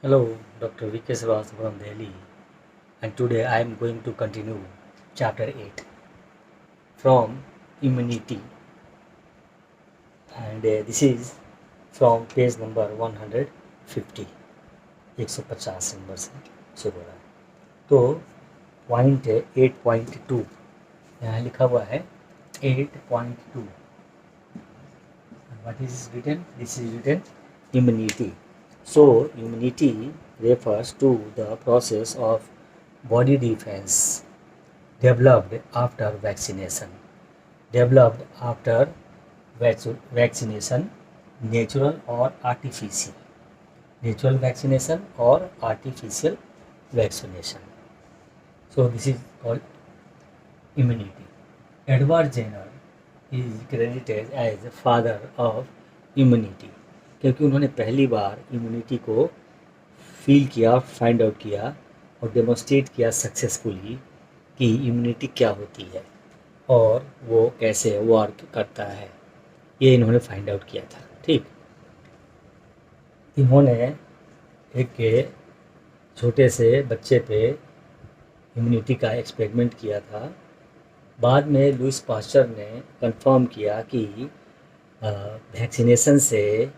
Hello, Dr. V.K. Srivastava from Delhi, and today I am going to continue chapter 8 from immunity, and this is from page number 150, 150 number से शुरू हो रहा है। तो point है 8.2, यहाँ लिखा हुआ है 8.2। What is written? This is written immunity. So immunity refers to the process of body defense developed after vaccination. Developed after vaccination, natural or artificial. Natural vaccination or artificial vaccination. So this is called immunity. Edward Jenner is credited as the father of immunity, क्योंकि उन्होंने पहली बार immunity को feel किया, find out किया और demonstrate किया successfully कि immunity क्या होती है और वो कैसे वर्क करता है, ये इन्होंने फाइंड आउट किया था। ठीक, इन्होंने एक छोटे से बच्चे पे इम्यूनिटी का एक्सपेरिमेंट किया था। बाद में लुइस पास्चर ने कंफर्म किया कि वैक्सीनेशन से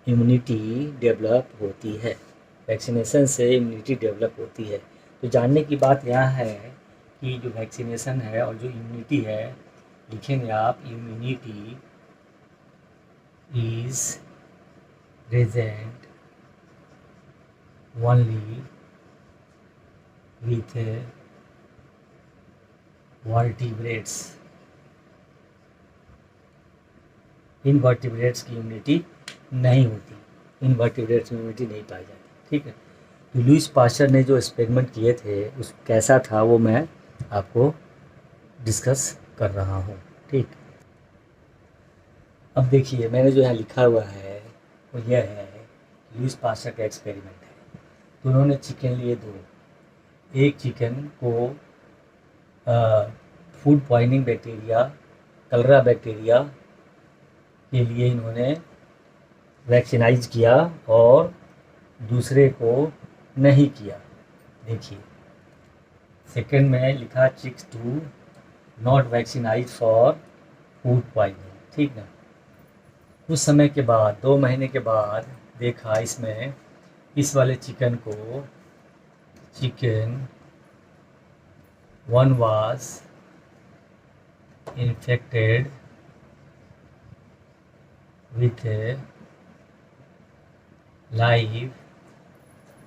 इम्यूनिटी डेवलप होती है, वैक्सीनेशन से इम्यूनिटी डेवलप होती है। तो जानने की बात यह है कि जो वैक्सीनेशन है और जो इम्यूनिटी है, लिखेंगे आप immunity is present only with vertebrates. Invertebrates की इम्यूनिटी नहीं होती, इनवर्टिब्रेट्स में इम्यूनिटी नहीं पाई जाती। ठीक है, तो लुइस पास्चर ने जो एक्सपेरिमेंट किए थे उस कैसा था वो मैं आपको डिस्कस कर रहा हूँ। ठीक, अब देखिए मैंने जो यहाँ लिखा हुआ है वो यह है, लुइस पास्चर का एक्सपेरिमेंट है। तो उन्होंने चिकन लिए दो, एक चिकन को फूड पॉइजनिंग बैक्टीरिया, कलरा बैक्टीरिया के लिए इन्होंने वैक्सीनाइज किया और दूसरे को नहीं किया। देखिए सेकंड में लिखा chicks to not vaccinise for food poisoning. ठीक ना, कुछ समय के बाद 2 महीने के बाद देखा इसमें, इस वाले चिकन को, chicken 1 was infected with a live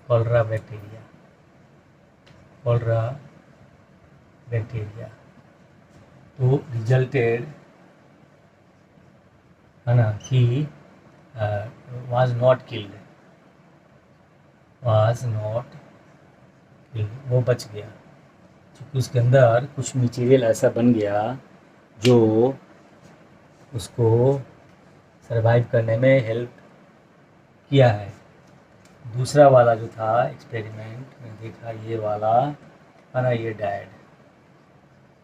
cholera bacteria, तो रिजल्टेड है ना, ही was not killed, वो बच गया क्योंकि उसके अंदर कुछ मटेरियल ऐसा बन गया जो उसको सरवाइव करने में हेल्प किया है। दूसरा वाला जो था एक्सपेरिमेंट में देखा, ये वाला है ना, ये डाइड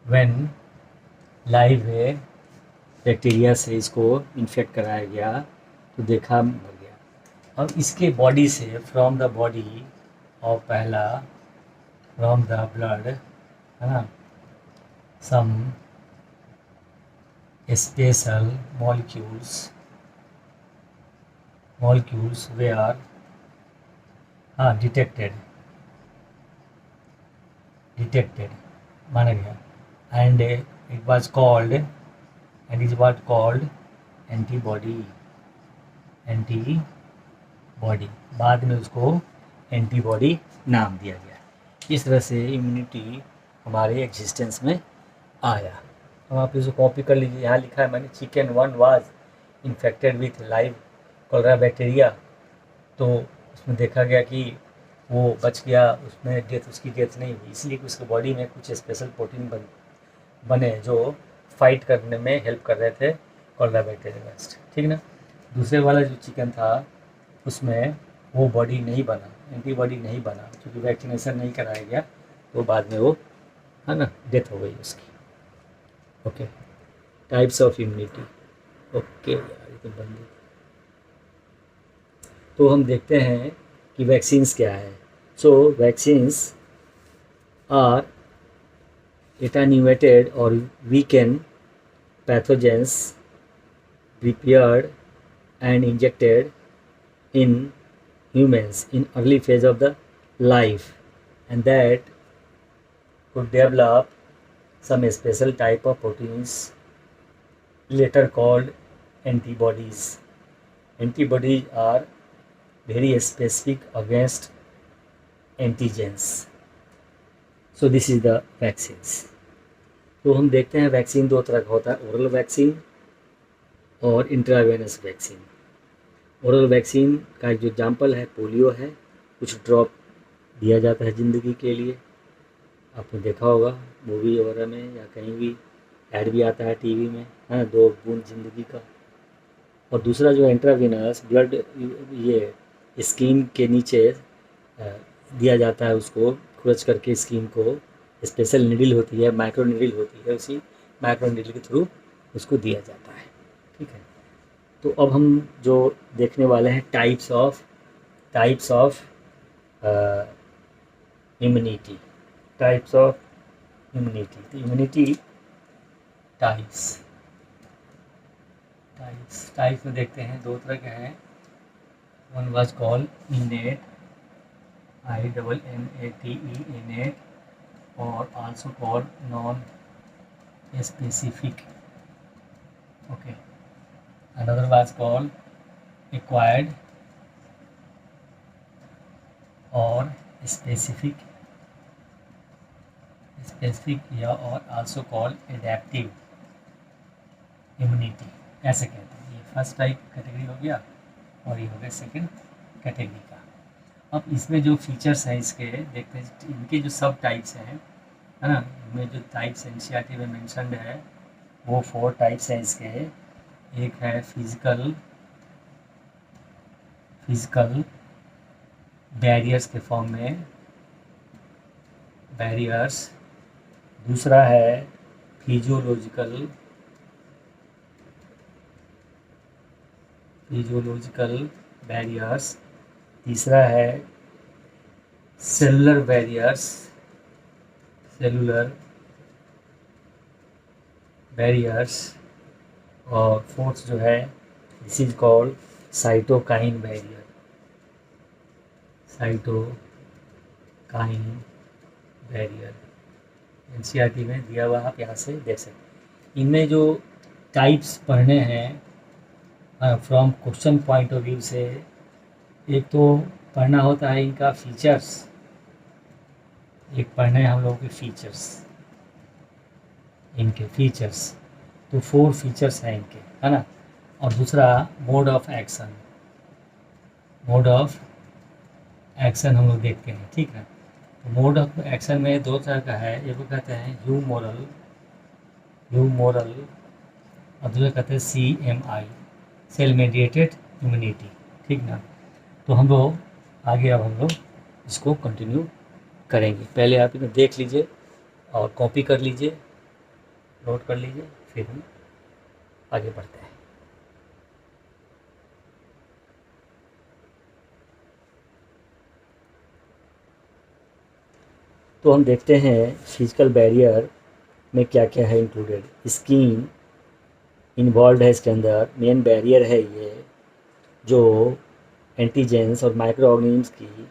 व्हेन लाइव बैक्टीरिया से इसको इन्फेक्ट कराया गया तो देखा मर गया। और इसके बॉडी से, फ्रॉम द बॉडी और पहला फ्रॉम द ब्लड, है ना, some special molecules were detected माना गया, and it was called antibody. बाद में उसको एंटीबॉडी नाम दिया गया। इस तरह से इम्यूनिटी हमारे एग्जिस्टेंस में आया। अब आप इसको कॉपी कर लीजिए, यहाँ लिखा है मैंने, chicken 1 was infected with live cholera bacteria. तो उसमें देखा गया कि वो बच गया, उसमें उसकी डेथ नहीं हुई, इसलिए कि उसके बॉडी में कुछ स्पेशल प्रोटीन बने जो फाइट करने में हेल्प कर रहे थे कॉलरा बैक्टीरिया अगेंस्ट। ठीक ना, दूसरे वाला जो चिकन था उसमें वो बॉडी नहीं बना, एंटीबॉडी नहीं बना, क्योंकि वैक्सीनेशन नहीं कराया गया, तो बाद में वो, है ना, डेथ हो गई उसकी। Okay, types of immunity. Okay यार, ये तो बंद। तो हम देखते हैं कि वैक्सीन्स क्या है। So vaccines are attenuated or weaken pathogens prepared and injected in humans in early phase of the life, and that could develop some special type of proteins later called antibodies. Antibodies are very specific against antigens. So this is the vaccines. तो हम देखते हैं vaccine दो तरह का होता है, oral vaccine और इंट्रावेनस वैक्सीन। ओरल वैक्सीन का जो एग्जाम्पल है पोलियो है, कुछ ड्रॉप दिया जाता है ज़िंदगी के लिए, आपने देखा होगा मूवी वगैरह में या कहीं भी ऐड भी आता है टीवी में, है 2 बूंद ज़िंदगी का। और दूसरा जो इंट्रावेनस ब्लड, ये स्किन के नीचे दिया जाता है, उसको खुरच करके स्किन को, स्पेशल नीडल होती है, माइक्रो नीडल होती है, उसी माइक्रो नीडल के थ्रू उसको दिया जाता है। ठीक है, तो अब हम जो देखने वाले हैं types of immunity. Types of immunity, तो इम्यूनिटी टाइप्स में देखते हैं 2 तरह के हैं। One was called innate, INNATE, innate, और also called non specific. Okay, another was called acquired or specific या और also called adaptive immunity, ऐसे कहते हैं। ये फर्स्ट टाइप कैटेगरी हो गया और ये हो गया सेकंड कैटेगरी का। अब इसमें जो फीचर्स हैं इसके देखते हैं, इनके जो सब टाइप्स हैं, है ना, इनमें जो टाइप्स NCERT में मेंशन्ड है वो 4 टाइप्स हैं इसके। एक है फिजिकल बैरियर्स के फॉर्म में, बैरियर्स। दूसरा है फिजियोलॉजिकल बैरियर्स। तीसरा है सेलुलर बैरियर्स, और फोर्थ जो है this is called cytokine barrier. NCERT में दिया हुआ, आप यहाँ से देख सकते हैं। इनमें जो टाइप्स पढ़ने हैं from question point of view से, एक तो पढ़ना होता है इनका फीचर्स, एक पढ़ना है हम लोगों के इनके फीचर्स, तो 4 फीचर्स हैं इनके, है ना। और दूसरा मोड ऑफ एक्शन हम लोग देखते हैं, ठीक है। तो मोड ऑफ एक्शन में 2 तरह का है, एक को कहते हैं ह्यूमोरल और दूसरा कहते हैं CMI, सेल मेडिएटेड इम्यूनिटी, ठीक ना। तो हम लोग आगे अब हम लोग इसको कंटिन्यू करेंगे। पहले आप इन्हें देख लीजिए और कॉपी कर लीजिए, नोट कर लीजिए, फिर हम आगे बढ़ते हैं। तो हम देखते हैं फिजिकल बैरियर में क्या क्या है इंक्लूडेड। स्किन इन्वॉल्व है इसके अंदर, मेन बैरियर है ये, जो एंटीजेंस और माइक्रो ऑर्गेनिज्म्स की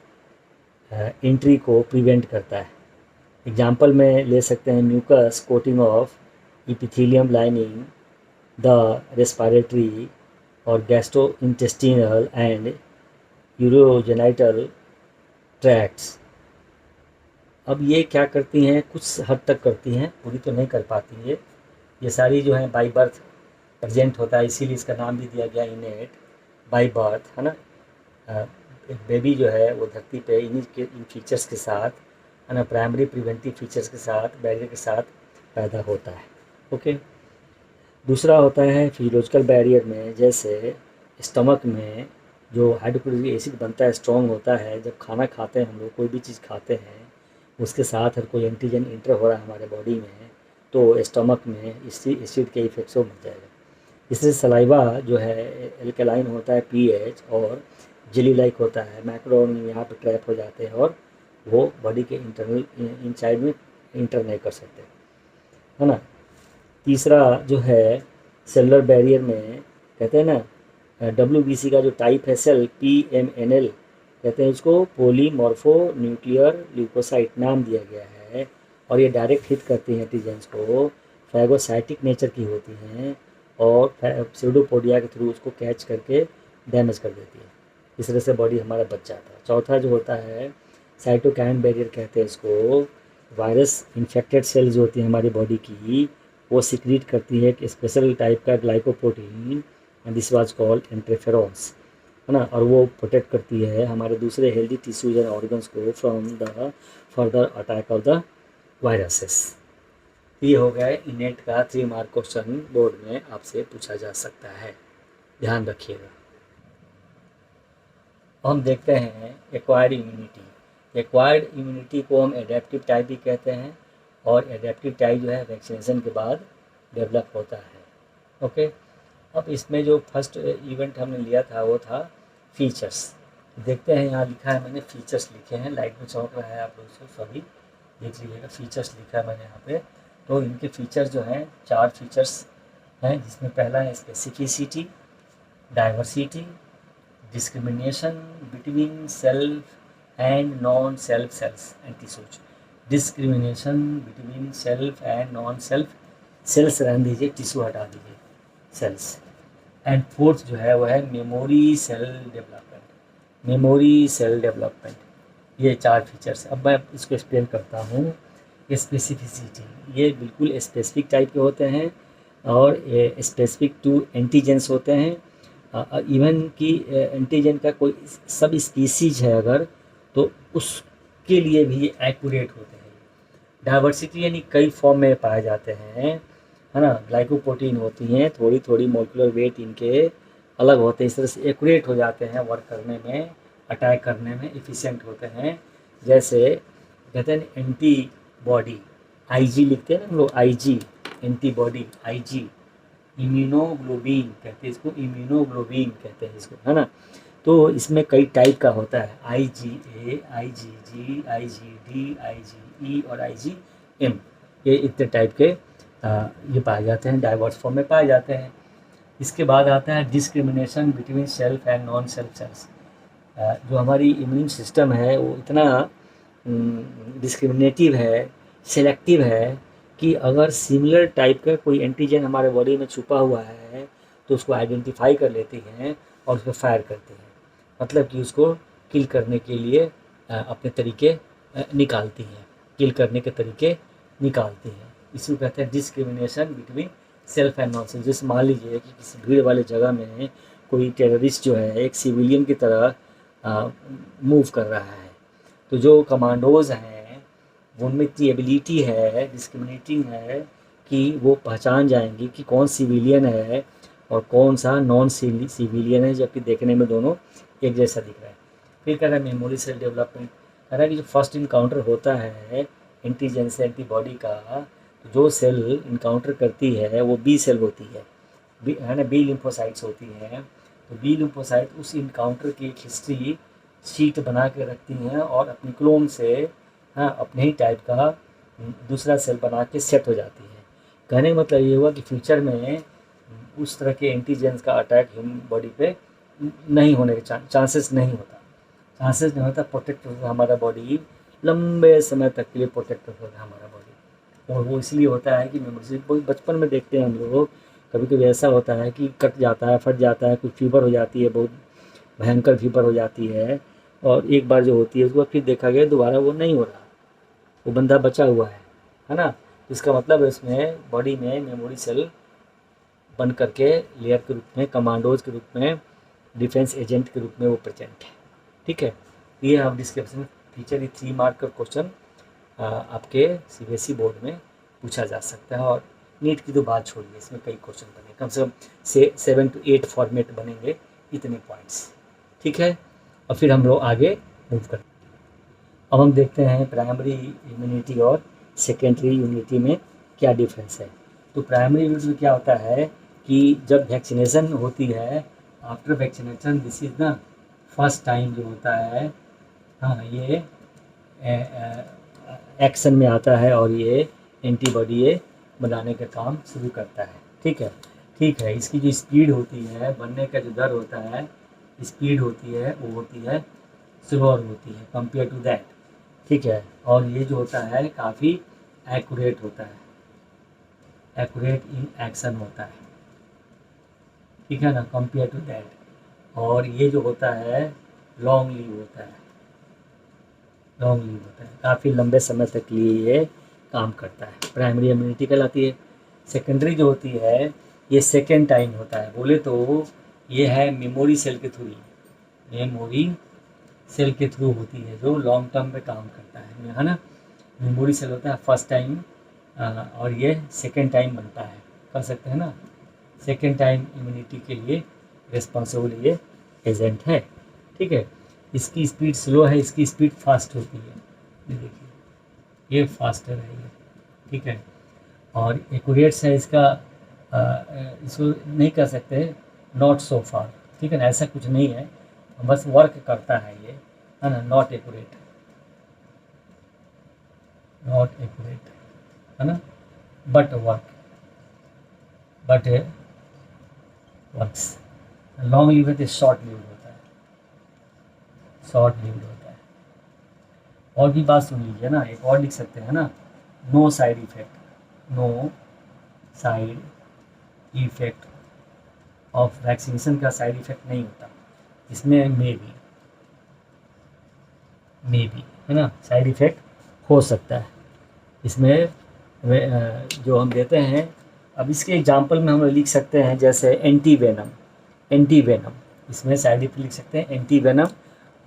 एंट्री को प्रिवेंट करता है। एग्जाम्पल में ले सकते हैं mucus coating of epithelium lining the respiratory और गैस्ट्रोइंटेस्टिनल एंड यूरोजेनिटल ट्रैक्ट्स। अब ये क्या करती हैं, कुछ हद तक करती हैं, पूरी तो नहीं कर पाती ये सारी जो है बाई बर्थ प्रेजेंट होता है, इसीलिए इसका नाम भी दिया गया इनेट, बाई बर्थ, है ना। एक बेबी जो है वो धरती पे इन फीचर्स के साथ, है ना, प्राइमरी प्रिवेंटिव फीचर्स के साथ, बैरियर के साथ पैदा होता है। ओके, दूसरा होता है फिजियोलॉजिकल बैरियर में, जैसे स्टमक में जो हाइड्रोक्लोरिक एसिड बनता है, स्ट्रॉन्ग होता है। जब खाना खाते हैं हम लोग, कोई भी चीज़ खाते हैं, उसके साथ हर कोई एंटीजन इंटर हो रहा है हमारे बॉडी में, तो स्टमक में इसी एसिड के इफेक्ट से मर जाएगा। इससे सलाइवा जो है एल्कलाइन होता है, pH, और जेली लाइक होता है, माइक्रो यहाँ पे ट्रैप हो जाते हैं और वो बॉडी के इंटरनल इनसाइड में इंटर नहीं कर सकते, है ना। तीसरा जो है सेलुलर बैरियर में कहते हैं ना, WBC का जो टाइप है सेल PMNL कहते हैं उसको, पोलीमॉर्फो न्यूक्लियर ल्यूकोसाइट नाम दिया गया है। और ये डायरेक्ट हिट करती हैं एंटीजेंस को, फैगोसाइटिक नेचर की होती हैं और स्यूडोपोडिया के थ्रू उसको कैच करके डैमेज कर देती है। इस तरह से बॉडी हमारा बच जाता है। चौथा जो होता है साइटोकाइन बैरियर कहते हैं इसको, वायरस इन्फेक्टेड सेल्स जो होती हैं हमारी बॉडी की, वो सिक्रीट करती है एक स्पेशल टाइप का glycoprotein and this was called interferons, है ना। और वो प्रोटेक्ट करती है हमारे दूसरे हेल्दी टिश्यूज एंड ऑर्गन्स को from the further attack of the viruses. ये हो गया इनेट का 3 मार्क क्वेश्चन बोर्ड में आपसे पूछा जा सकता है, ध्यान रखिएगा। हम देखते हैं एक्वायर्ड इम्यूनिटी। एक्वायर्ड इम्यूनिटी को हम एडेप्टिव टाइप भी कहते हैं और एडेप्टिव टाइप जो है वैक्सीनेशन के बाद डेवलप होता है। ओके, अब इसमें जो फर्स्ट इवेंट हमने लिया था वो था फीचर्स। देखते हैं, यहाँ लिखा है मैंने फीचर्स लिखे हैं, लाइट में चमक रहा है, आप लोग इसको सभी देख लीजिएगा। फीचर्स लिखा है मैंने यहाँ पे। तो इनके फीचर्स जो हैं 4 फीचर्स हैं, जिसमें पहला है specificity, diversity, discrimination between self and non self cells and tissues. Discrimination between self and non self cells रहने दीजिए, टिश्यू हटा दीजिए, सेल्स। एंड फोर्थ जो है वह है memory cell development. Memory cell development, ये 4 फीचर्स। अब मैं इसको एक्सप्लेन करता हूँ। स्पेसिफिसिटी, ये बिल्कुल स्पेसिफिक टाइप के होते हैं और ये स्पेसिफिक टू एंटीजेंस होते हैं। इवन कि एंटीजन का कोई सब स्पीसीज है अगर, तो उसके लिए भी ये एक्यूरेट होते हैं। डाइवर्सिटी यानी कई फॉर्म में पाए जाते हैं, है ना। ग्लाइकोप्रोटीन होती हैं, थोड़ी थोड़ी मॉलिक्यूलर वेट इनके अलग होते हैं, इस तरह से एक्यूरेट हो जाते हैं, वर्क करने में, अटैक करने में एफिशिएंट होते हैं। जैसे कहते हैं एंटीबॉडी, IG लिखते हैं ना हम लोग, IG एंटीबॉडी, IG इम्यूनोग्लोबिन कहते हैं इसको, इम्यूनोग्लोबिन कहते हैं इसको, है ना। तो इसमें कई टाइप का होता है, IgA, IgG, IgD, IgE और IgM, ये इतने टाइप के ये पाए जाते हैं, डाइवर्स फॉर्म में पाए जाते हैं। इसके बाद आता है discrimination between self and non self cells. जो हमारी इम्यून सिस्टम है वो इतना डिस्क्रिमिनेटिव है, सेलेक्टिव है कि अगर सिमिलर टाइप का कोई एंटीजन हमारे बॉडी में छुपा हुआ है तो उसको आइडेंटिफाई कर लेती हैं और उस पर फायर करती हैं, मतलब कि उसको किल करने के लिए अपने तरीके निकालती हैं, किल करने के तरीके निकालती हैं। इसी को कहते हैं discrimination between self and non self. जैसे मान लीजिए कि किसी भीड़ वाले जगह में कोई टेररिस्ट जो है एक सिविलियन की तरह मूव कर रहा है, तो जो कमांडोज हैं उनमें इतनी एबिलिटी है, डिस्क्रिमिनेटिंग है कि वो पहचान जाएंगी कि कौन सिविलियन है और कौन सा नॉन सिविलियन है, जबकि देखने में दोनों एक जैसा दिख रहा है। फिर कह रहा है मेमोरी सेल डेवलपमेंट, कह रहा है कि जो फर्स्ट इनकाउंटर होता है एंटीजन से एंटीबॉडी का, तो जो सेल इनकाउंटर करती है वो B सेल होती है, है ना, B लिम्फोसाइट्स होती हैं। तो B लिम्फोसाइट उस इनकाउंटर की एक हिस्ट्री शीट बना के रखती हैं और अपनी क्लोन से, हाँ, अपने ही टाइप का दूसरा सेल बना के सेट हो जाती है। कहने का मतलब ये हुआ कि फ्यूचर में उस तरह के एंटीजेंस का अटैक ह्यूमन बॉडी पे नहीं होने के चांसेस नहीं होता, प्रोटेक्ट होता है हमारा बॉडी, लंबे समय तक के लिए प्रोटेक्ट होता है हमारा बॉडी। और वो इसलिए होता है कि मेमोरी, बचपन में देखते हैं हम लोग, कभी कभी ऐसा होता है कि कट जाता है, फट जाता है, कुछ फीवर हो जाती है, बहुत भयंकर फीवर हो जाती है, और एक बार जो होती है उसको फिर देखा गया दोबारा वो नहीं हो रहा, वो बंदा बचा हुआ है ना। इसका मतलब इसमें बॉडी में मेमोरी सेल बन करके लेयर के रूप में, कमांडोज के रूप में, डिफेंस एजेंट के रूप में वो प्रेजेंट है। ठीक है, ये हम डिस्क्रिप्शन फीचर, ये 3 मार्क का क्वेश्चन आपके CBSE बोर्ड में पूछा जा सकता है। और नीट की तो बात छोड़िए, इसमें कई क्वेश्चन बने, कम से कम 7 to 8 फॉर्मेट बनेंगे, इतने पॉइंट्स। ठीक है, और फिर हम लोग आगे मूव करते हैं। अब हम देखते हैं प्राइमरी इम्यूनिटी और सेकेंडरी इम्यूनिटी में क्या डिफरेंस है। तो प्राइमरी इम्यूनिटी में क्या होता है कि जब वैक्सीनेशन होती है, after vaccination this is the first time जो होता है, हाँ, ये एक्शन में आता है और ये एंटीबॉडी ये बनाने का काम शुरू करता है। ठीक है, ठीक है। इसकी जो स्पीड होती है, बनने का जो दर होता है, स्पीड होती है, वो होती है स्लोअर होती है कंपेयर टू दैट। ठीक है, और ये जो होता है काफ़ी एक्यूरेट होता है, एक्यूरेट इन एक्शन होता है। ठीक है ना, कंपेयर टू दैट। और ये जो होता है लॉन्ग लीव होता है, लॉन्ग लीव होता है, काफ़ी लंबे समय तक के लिए ये काम करता है, प्राइमरी इम्यूनिटी कहलाती है। सेकेंडरी जो होती है ये सेकेंड टाइम होता है, बोले तो ये है मेमोरी सेल के थ्रू, मेमोरी सेल के थ्रू होती है, जो लॉन्ग टर्म पे काम करता है ना। मेमोरी सेल होता है फर्स्ट टाइम, और ये सेकेंड टाइम बनता है, कर सकते हैं ना, सेकेंड टाइम इम्यूनिटी के लिए रिस्पॉन्सिबल ये एजेंट है। ठीक है, इसकी स्पीड स्लो है, इसकी स्पीड फास्ट होती है, ये देखिए ये फास्टर है ये। ठीक है, और एक्यूरेट्स है इसका, इसको नहीं कर सकते नॉट सो फार। ठीक है ना, ऐसा कुछ नहीं है, बस वर्क करता है ये, है ना, नॉट एक्यूरेट, नॉट एक्यूरेट, है ना, but work, but works. Long live है, शॉर्ट लिव होता है, शॉर्ट लिव होता है। और भी बात सुन लीजिए ना, एक और लिख सकते हैं ना, no side effect, no side effect of vaccination का साइड इफेक्ट नहीं होता इसमें, मे बी, है ना, साइड इफेक्ट हो सकता है इसमें। जो हम देते हैं, अब इसके एग्जांपल में हम लिख सकते हैं जैसे एंटी वेनम, एंटी वेनम, इसमें साइड इफेक्ट लिख सकते हैं एंटी वेनम,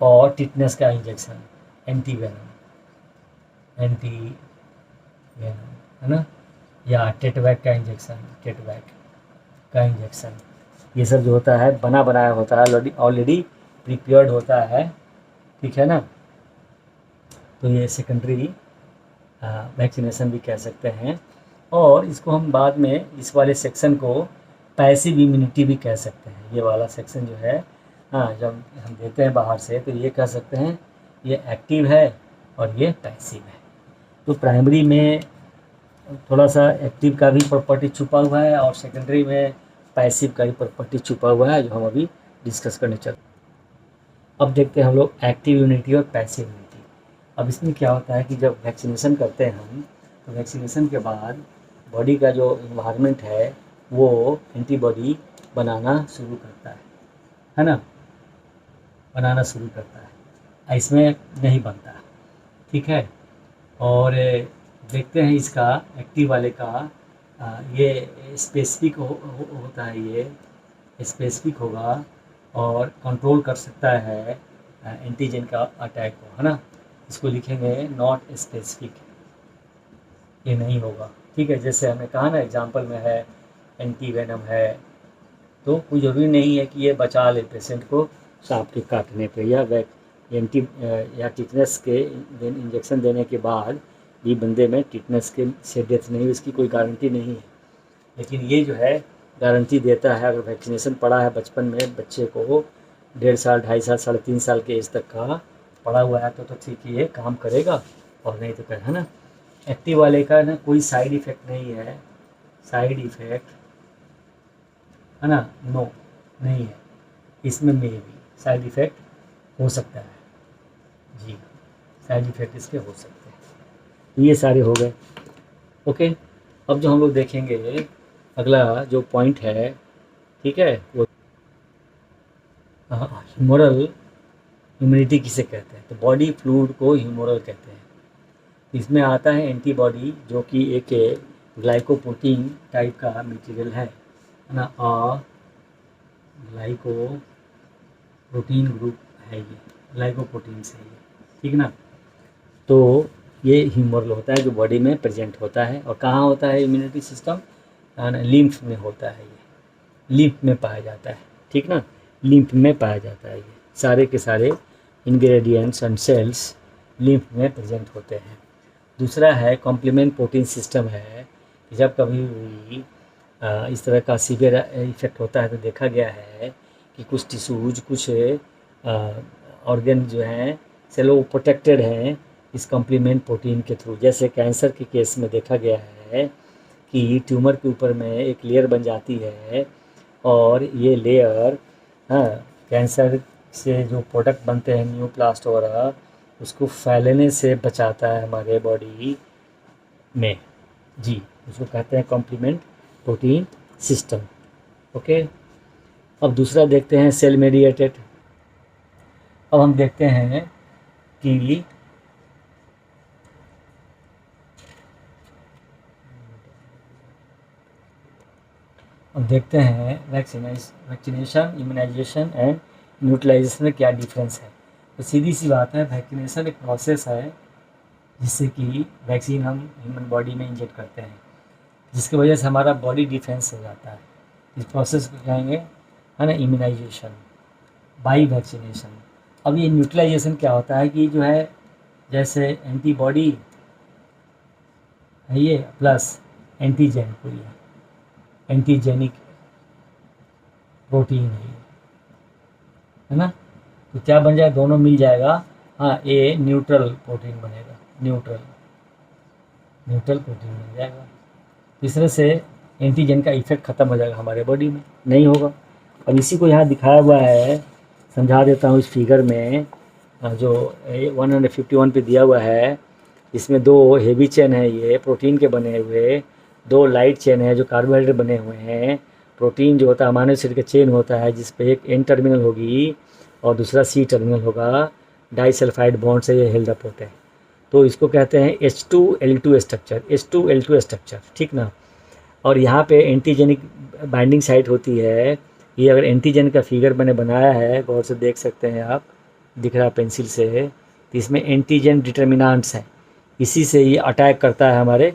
और टिटनेस का injection, anti venom, anti venom, है ना, या टेटवैक का इंजेक्शन, टेटवैक का इंजेक्शन। ये सब जो होता है बना बनाया होता है, ऑलरेडी प्रिपेयर्ड होता है। ठीक है ना, तो ये सेकेंडरी वैक्सीनेशन भी कह सकते हैं। और इसको हम बाद में इस वाले सेक्शन को पैसिव इम्यूनिटी भी कह सकते हैं। ये वाला सेक्शन जो है, हाँ, जब हम देते हैं बाहर से, तो ये कह सकते हैं ये एक्टिव है और ये पैसिव है। तो प्राइमरी में थोड़ा सा एक्टिव का भी प्रॉपर्टी छुपा हुआ है, और सेकेंडरी में पैसिव का भी प्रॉपर्टी छुपा हुआ है, जो हम अभी डिस्कस करने चलते हैं। अब देखते हैं हम लोग एक्टिव इम्यूनिटी और पैसिव इम्यूनिटी। अब इसमें क्या होता है कि जब वैक्सीनेशन करते हैं हम, तो वैक्सीनेशन के बाद बॉडी का जो इन्वायरमेंट है वो एंटीबॉडी बनाना शुरू करता है ना, बनाना शुरू करता है, इसमें नहीं बनता। ठीक है, और देखते हैं इसका एक्टिव वाले का, ये स्पेसिफिक होता है, ये स्पेसिफिक होगा और कंट्रोल कर सकता है एंटीजन का अटैक को, है ना। इसको लिखेंगे नॉट स्पेसिफिक, ये नहीं होगा। ठीक है, जैसे हमने कहा ना एग्जांपल में है एंटी वेनम है, तो कोई ज़रूरी नहीं है कि ये बचा ले पेशेंट को सांप के काटने पे, या एंटी या टिटनेस के इंजेक्शन देने के बाद भी बंदे में टिटनेस के से डेथ नहीं, इसकी कोई गारंटी नहीं है। लेकिन ये जो है गारंटी देता है, अगर वैक्सीनेशन पड़ा है बचपन में बच्चे को 1.5 साल 2.5 साल 3.5 साल के एज तक का पड़ा हुआ है, तो ठीक है ये काम करेगा, और नहीं तो है ना। एक्टिव वाले का ना कोई साइड इफ़ेक्ट नहीं है, साइड इफ़ेक्ट, है ना, नो नहीं है। इसमें में भी साइड इफ़ेक्ट हो सकता है, जी, साइड इफ़ेक्ट इसके हो सकते हैं। ये सारे हो गए, ओके। अब जो हम लोग देखेंगे अगला जो पॉइंट है, ठीक है, वो ह्यूमरल इम्यूनिटी किसे कहते हैं, तो बॉडी फ्लूइड को ह्यूमरल कहते हैं। इसमें आता है एंटीबॉडी, जो कि एक ग्लाइकोप्रोटीन टाइप का मटेरियल है ना, और ग्लाइकोप्रोटीन ग्रुप है ये, ग्लाइकोप्रोटीन से ये, ठीक ना। तो ये ह्यूमरल होता है जो बॉडी में प्रेजेंट होता है, और कहाँ होता है इम्यूनिटी सिस्टम, लिम्फ में होता है, ये लिम्फ में पाया जाता है, ठीक ना, लिम्फ में पाया जाता है। ये सारे के सारे इंग्रेडिएंट्स एंड सेल्स लिम्फ में प्रेजेंट होते हैं। दूसरा है कॉम्प्लीमेंट प्रोटीन सिस्टम है, कि जब कभी भी इस तरह का सीवियर इफेक्ट होता है तो देखा गया है कि कुछ टिश्यूज, कुछ ऑर्गन जो हैं सेल वो प्रोटेक्टेड हैं इस कॉम्प्लीमेंट प्रोटीन के थ्रू। जैसे कैंसर के केस में देखा गया है कि ट्यूमर के ऊपर में एक लेयर बन जाती है और ये लेयर, हाँ, कैंसर से जो प्रोडक्ट बनते हैं न्यूप्लास्ट वगैरह उसको फैलने से बचाता है हमारे बॉडी में। जी, उसको कहते हैं कॉम्प्लीमेंट प्रोटीन सिस्टम। ओके, अब दूसरा देखते हैं सेल मेडिएटेड। अब हम देखते हैं कि वैक्सीनेशन, इम्यूनाइजेशन एंड न्यूट्रलाइजेशन में क्या डिफरेंस है। तो सीधी सी बात है, वैक्सीनेशन एक प्रोसेस है जिससे कि वैक्सीन हम ह्यूमन बॉडी में इंजेक्ट करते हैं, जिसकी वजह से हमारा बॉडी डिफेंस हो जाता है। इस प्रोसेस को कहेंगे, है ना, इम्यूनाइजेशन बाई वैक्सीनेशन। अब ये न्यूट्रलाइजेशन क्या होता है कि जो है जैसे एंटीबॉडी है ये प्लस एंटीजन, पूरी एंटीजेनिक प्रोटीन है ना, तो क्या बन जाए, दोनों मिल जाएगा। हाँ, ये न्यूट्रल प्रोटीन बनेगा, न्यूट्रल प्रोटीन बन जाएगा। इस तरह से एंटीजन का इफेक्ट ख़त्म हो जाएगा, हमारे बॉडी में नहीं होगा। और इसी को यहाँ दिखाया हुआ है, समझा देता हूँ इस फिगर में, जो 151 पे दिया हुआ है। इसमें 2 हेवी चेन है, ये प्रोटीन के बने हुए, 2 लाइट चेन है जो कार्बोहाइड्रेट बने हुए हैं। प्रोटीन जो होता है अमीनो एसिड का चेन होता है, जिस पे एक N टर्मिनल होगी और दूसरा C टर्मिनल होगा। डाइसल्फाइड बॉन्ड से ये हेल्ड अप होते हैं, तो इसको कहते हैं H2L2 स्ट्रक्चर, H2L2 स्ट्रक्चर, ठीक ना। और यहाँ पे एंटीजेनिक बाइंडिंग साइट होती है। ये अगर एंटीजन का फिगर मैंने बनाया है, गौर से देख सकते हैं आप, दिख रहा है पेंसिल से, तो इसमें एंटीजन डिटर्मिनेंट्स हैं, इसी से ये अटैक करता है हमारे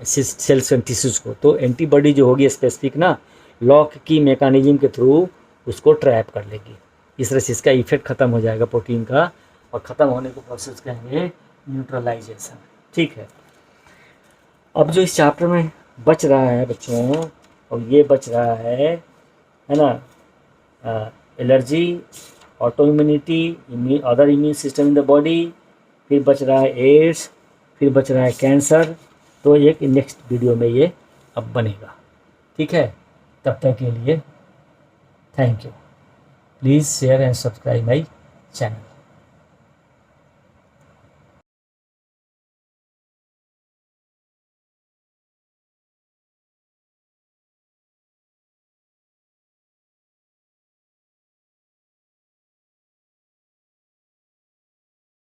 सेल्स एंड टिश्यूज को। तो एंटीबॉडी जो होगी स्पेसिफिक ना, लॉक की मैकेनिज्म के थ्रू उसको ट्रैप कर लेगी। इस तरह से इसका इफेक्ट ख़त्म हो जाएगा प्रोटीन का, और ख़त्म होने को प्रोसेस कहेंगे न्यूट्रलाइजेशन। ठीक है, अब जो इस चैप्टर में बच रहा है बच्चों, और ये बच रहा है ना, allergy, auto immunity, other immune system in the body, फिर बच रहा है एड्स, फिर बच रहा है कैंसर। तो एक नेक्स्ट वीडियो में ये अब बनेगा, ठीक है। तब तक के लिए thank you. Please share and subscribe my channel.